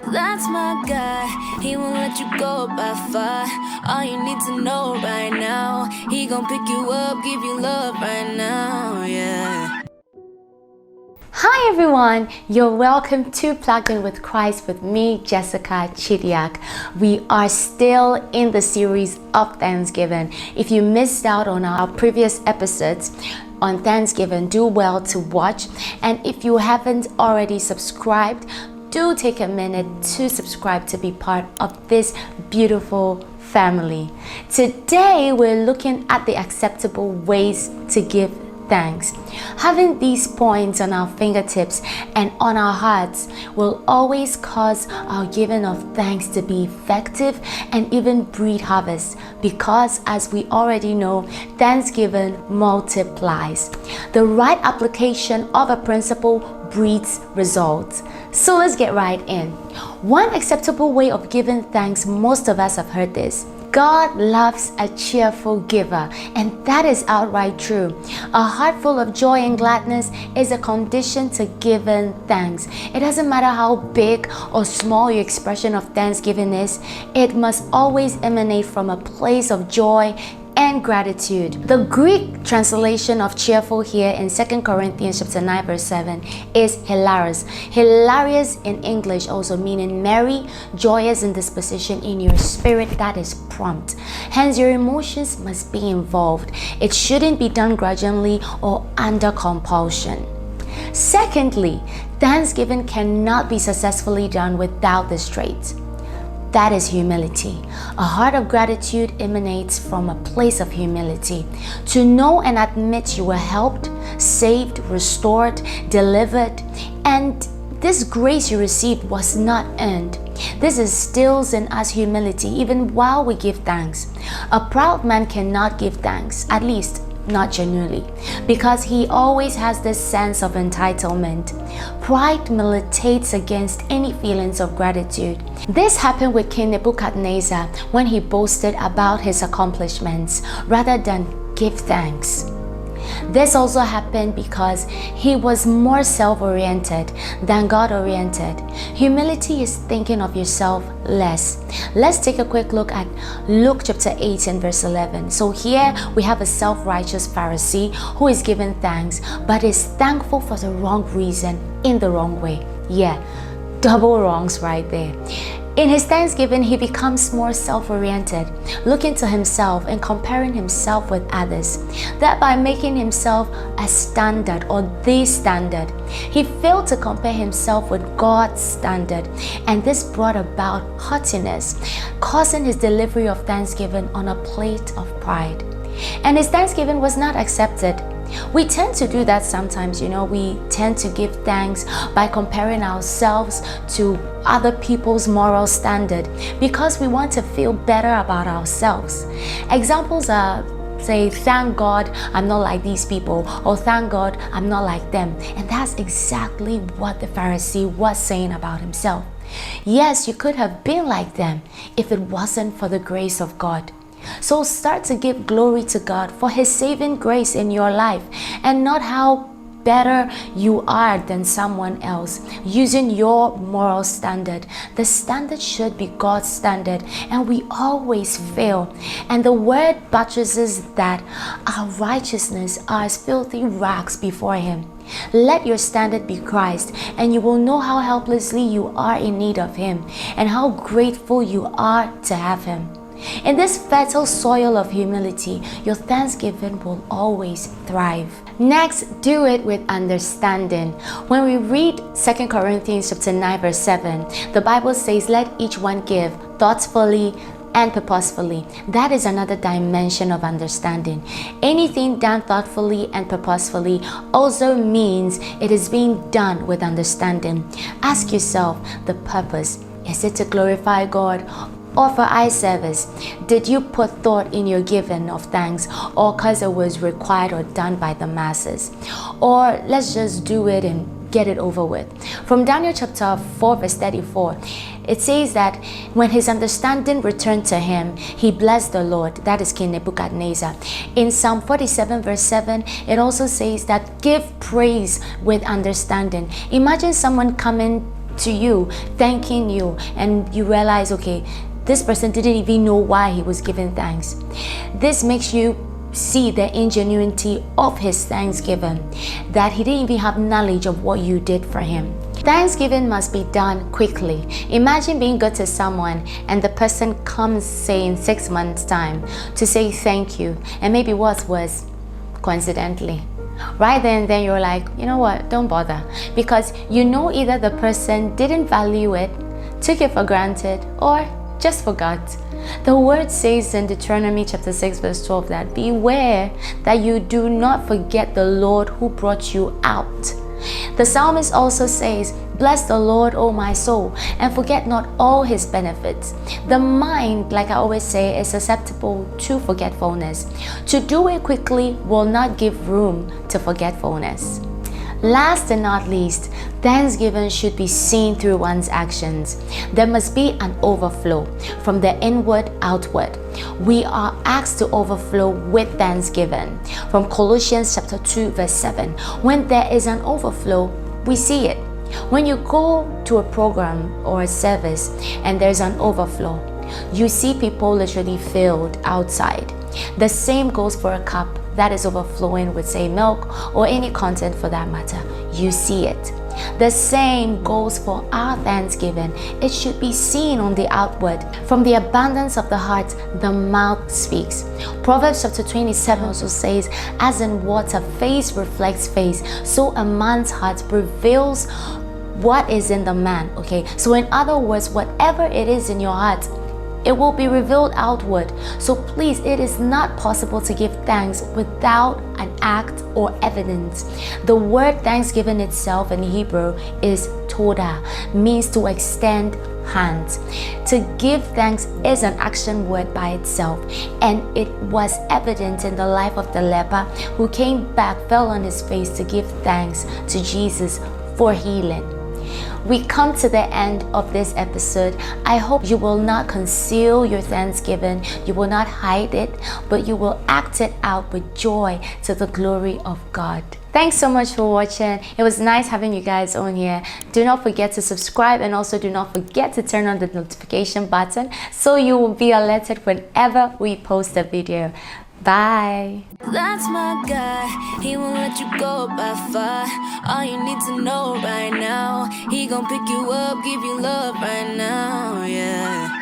That's my guy, he won't let you go by far. All you need to know right now, he gon' pick you up, give you love right now, yeah. Hi everyone, you're welcome to Plugged In with Christ with me, Jessica Chidiak. We are still in the series of Thanksgiving. If you missed out on our previous episodes on Thanksgiving, do well to watch. And if you haven't already subscribed, do take a minute to subscribe to be part of this beautiful family. Today, we're looking at the acceptable ways to give thanks. Having these points on our fingertips and on our hearts will always cause our giving of thanks to be effective and even breed harvest, because as we already know, Thanksgiving multiplies. The right application of a principle breeds results. So let's get right in. One acceptable way of giving thanks, most of us have heard this: God loves a cheerful giver, and that is outright true. A heart full of joy and gladness is a condition to giving thanks. It doesn't matter how big or small your expression of thanksgiving is, it must always emanate from a place of joy and gratitude. The Greek translation of cheerful here in 2 Corinthians chapter 9 verse 7 is hilarious. Hilarious in English also meaning merry, joyous in disposition in your spirit, that is prompt. Hence your emotions must be involved. It shouldn't be done grudgingly or under compulsion. Secondly, Thanksgiving cannot be successfully done without this trait. That is humility. A heart of gratitude emanates from a place of humility. To know and admit you were helped, saved, restored, delivered, and this grace you received was not earned. This instills in us humility even while we give thanks. A proud man cannot give thanks, at least not genuinely, because he always has this sense of entitlement. Pride militates against any feelings of gratitude. This happened with King Nebuchadnezzar when he boasted about his accomplishments rather than give thanks. This also happened because he was more self-oriented than God-oriented. Humility is thinking of yourself less. Let's take a quick look at Luke chapter 18 verse 11. So here we have a self-righteous Pharisee who is giving thanks but is thankful for the wrong reason, in the wrong way. Yeah, double wrongs right there. In his thanksgiving, he becomes more self-oriented, looking to himself and comparing himself with others, thereby making himself a standard or the standard. He failed to compare himself with God's standard, and this brought about haughtiness, causing his delivery of thanksgiving on a plate of pride. And his thanksgiving was not accepted. We tend to do that sometimes, we tend to give thanks by comparing ourselves to other people's moral standard because we want to feel better about ourselves. Examples are, say, thank God I'm not like these people, or thank God I'm not like them. And that's exactly what the Pharisee was saying about himself. Yes, you could have been like them if it wasn't for the grace of God. So start to give glory to God for His saving grace in your life, and not how better you are than someone else using your moral standard. The standard should be God's standard, and we always fail. And the word buttresses that our righteousness are as filthy rags before Him. Let your standard be Christ, and you will know how helplessly you are in need of Him and how grateful you are to have Him. In this fertile soil of humility, your thanksgiving will always thrive. Next, do it with understanding. When we read 2 Corinthians chapter 9 verse 7, the Bible says, let each one give thoughtfully and purposefully. That is another dimension of understanding. Anything done thoughtfully and purposefully also means it is being done with understanding. Ask yourself the purpose. Is it to glorify God or for eye service? Did you put thought in your giving of thanks, or because it was required or done by the masses? Or let's just do it and get it over with. From Daniel chapter 4 verse 34, it says that when his understanding returned to him, he blessed the Lord. That is King Nebuchadnezzar. In Psalm 47 verse 7, it also says that give praise with understanding. Imagine someone coming to you, thanking you, and you realize, okay, this person didn't even know why he was giving thanks. This makes you see the ingenuity of his thanksgiving, that he didn't even have knowledge of what you did for him. Thanksgiving must be done quickly. Imagine being good to someone and the person comes, say, in 6 months' time to say thank you, and maybe what's worse, coincidentally, right then you're like, you know what, don't bother, because you know either the person didn't value it, took it for granted, or just forgot. The word says in Deuteronomy chapter 6 verse 12 that beware that you do not forget the Lord who brought you out. The psalmist also says, bless the Lord, O my soul, and forget not all his benefits. The mind, like I always say, is susceptible to forgetfulness. To do it quickly will not give room to forgetfulness. Last and not least, thanksgiving should be seen through one's actions. There must be an overflow from the inward outward. We are asked to overflow with thanksgiving. From Colossians chapter 2 verse 7, when there is an overflow, we see it. When you go to a program or a service and there's an overflow, you see people literally filled outside. The same goes for a cup that is overflowing with, say, milk or any content for that matter. You see it. The same goes for our thanksgiving. It should be seen on the outward. From the abundance of the heart, the mouth speaks. Proverbs chapter 27 also says, as in water, face reflects face, so a man's heart reveals what is in the man. Okay, so in other words, whatever it is in your heart, it will be revealed outward. So please, it is not possible to give thanks without an act or evidence. The word thanksgiving itself in Hebrew is toda, means to extend hands. To give thanks is an action word by itself, and it was evident in the life of the leper who came back, fell on his face to give thanks to Jesus for healing. We come to the end of this episode. I hope you will not conceal your thanksgiving, you will not hide it, but you will act it out with joy to the glory of God. Thanks so much for watching. It was nice having you guys on here. Do not forget to subscribe, and also do not forget to turn on the notification button so you will be alerted whenever we post a video. Bye. That's my guy, he won't let you go by far. All you need to know right now, he gon' pick you up, give you love right now, yeah.